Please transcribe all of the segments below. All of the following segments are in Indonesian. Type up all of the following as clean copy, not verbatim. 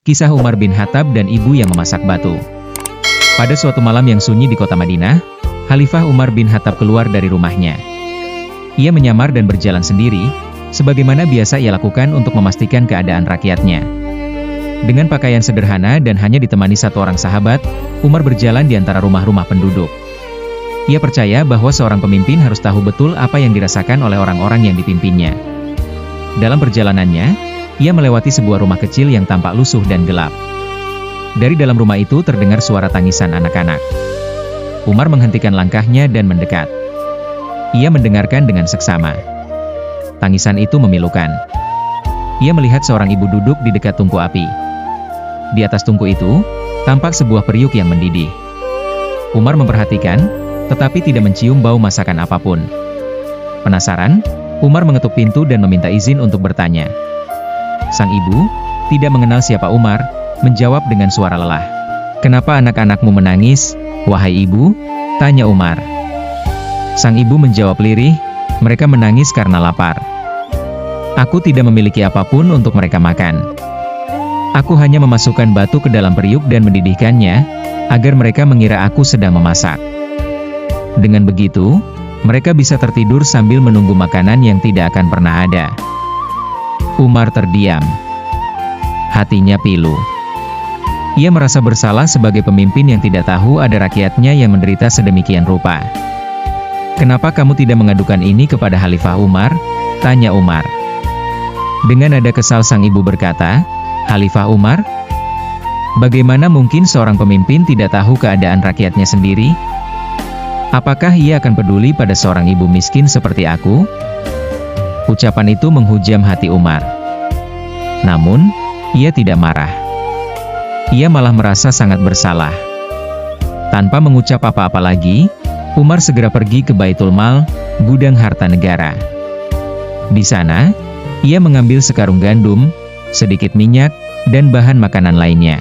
Kisah Umar bin Khattab dan ibu yang memasak batu. Pada suatu malam yang sunyi di kota Madinah, Khalifah Umar bin Khattab keluar dari rumahnya. Ia menyamar dan berjalan sendiri, sebagaimana biasa ia lakukan untuk memastikan keadaan rakyatnya. Dengan pakaian sederhana dan hanya ditemani satu orang sahabat, Umar berjalan di antara rumah-rumah penduduk. Ia percaya bahwa seorang pemimpin harus tahu betul apa yang dirasakan oleh orang-orang yang dipimpinnya. Dalam perjalanannya, ia melewati sebuah rumah kecil yang tampak lusuh dan gelap. Dari dalam rumah itu terdengar suara tangisan anak-anak. Umar menghentikan langkahnya dan mendekat. Ia mendengarkan dengan seksama. Tangisan itu memilukan. Ia melihat seorang ibu duduk di dekat tungku api. Di atas tungku itu, tampak sebuah periuk yang mendidih. Umar memperhatikan, tetapi tidak mencium bau masakan apapun. Penasaran, Umar mengetuk pintu dan meminta izin untuk bertanya. Sang ibu, tidak mengenal siapa Umar, menjawab dengan suara lelah. "Kenapa anak-anakmu menangis, wahai ibu?" tanya Umar. Sang ibu menjawab lirih, "Mereka menangis karena lapar. Aku tidak memiliki apapun untuk mereka makan. Aku hanya memasukkan batu ke dalam periuk dan mendidihkannya, agar mereka mengira aku sedang memasak. Dengan begitu, mereka bisa tertidur sambil menunggu makanan yang tidak akan pernah ada." Umar terdiam. Hatinya pilu. Ia merasa bersalah sebagai pemimpin yang tidak tahu ada rakyatnya yang menderita sedemikian rupa. "Kenapa kamu tidak mengadukan ini kepada Khalifah Umar?" tanya Umar. Dengan nada kesal sang ibu berkata, "Khalifah Umar? Bagaimana mungkin seorang pemimpin tidak tahu keadaan rakyatnya sendiri? Apakah ia akan peduli pada seorang ibu miskin seperti aku?" Ucapan itu menghujam hati Umar. Namun, ia tidak marah. Ia malah merasa sangat bersalah. Tanpa mengucap apa-apa lagi, Umar segera pergi ke Baitul Mal, gudang harta negara. Di sana, ia mengambil sekarung gandum, sedikit minyak, dan bahan makanan lainnya.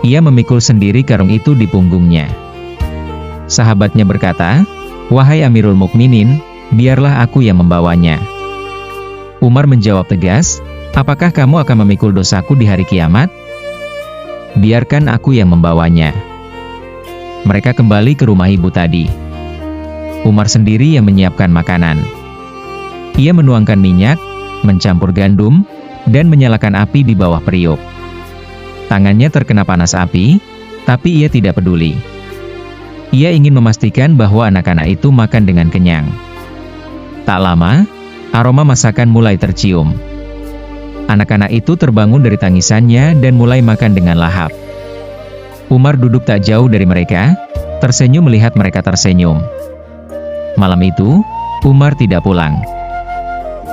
Ia memikul sendiri karung itu di punggungnya. Sahabatnya berkata, "Wahai Amirul Mukminin, biarlah aku yang membawanya." Umar menjawab tegas, "Apakah kamu akan memikul dosaku di hari kiamat? Biarkan aku yang membawanya." Mereka kembali ke rumah ibu tadi. Umar sendiri yang menyiapkan makanan. Ia menuangkan minyak, mencampur gandum, dan menyalakan api di bawah periuk. Tangannya terkena panas api, tapi ia tidak peduli. Ia ingin memastikan bahwa anak-anak itu makan dengan kenyang. Tak lama, aroma masakan mulai tercium. Anak-anak itu terbangun dari tangisannya dan mulai makan dengan lahap. Umar duduk tak jauh dari mereka, tersenyum melihat mereka tersenyum. Malam itu, Umar tidak pulang.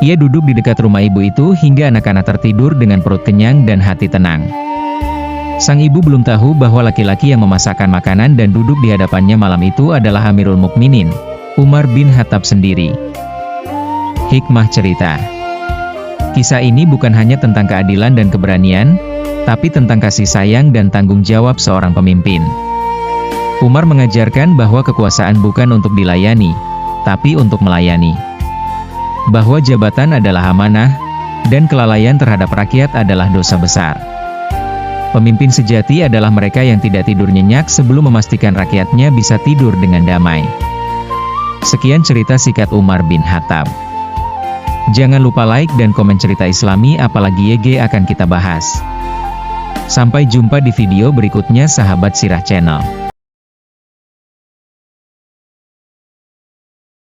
Ia duduk di dekat rumah ibu itu hingga anak-anak tertidur dengan perut kenyang dan hati tenang. Sang ibu belum tahu bahwa laki-laki yang memasakkan makanan dan duduk di hadapannya malam itu adalah Amirul Mukminin, Umar bin Khattab sendiri. Hikmah cerita. Kisah ini bukan hanya tentang keadilan dan keberanian, tapi tentang kasih sayang dan tanggung jawab seorang pemimpin. Umar mengajarkan bahwa kekuasaan bukan untuk dilayani, tapi untuk melayani. Bahwa jabatan adalah amanah, dan kelalaian terhadap rakyat adalah dosa besar. Pemimpin sejati adalah mereka yang tidak tidur nyenyak sebelum memastikan rakyatnya bisa tidur dengan damai. Sekian cerita singkat Umar bin Khattab. Jangan lupa like dan komen cerita Islami apalagi YG akan kita bahas. Sampai jumpa di video berikutnya sahabat Sirah Channel.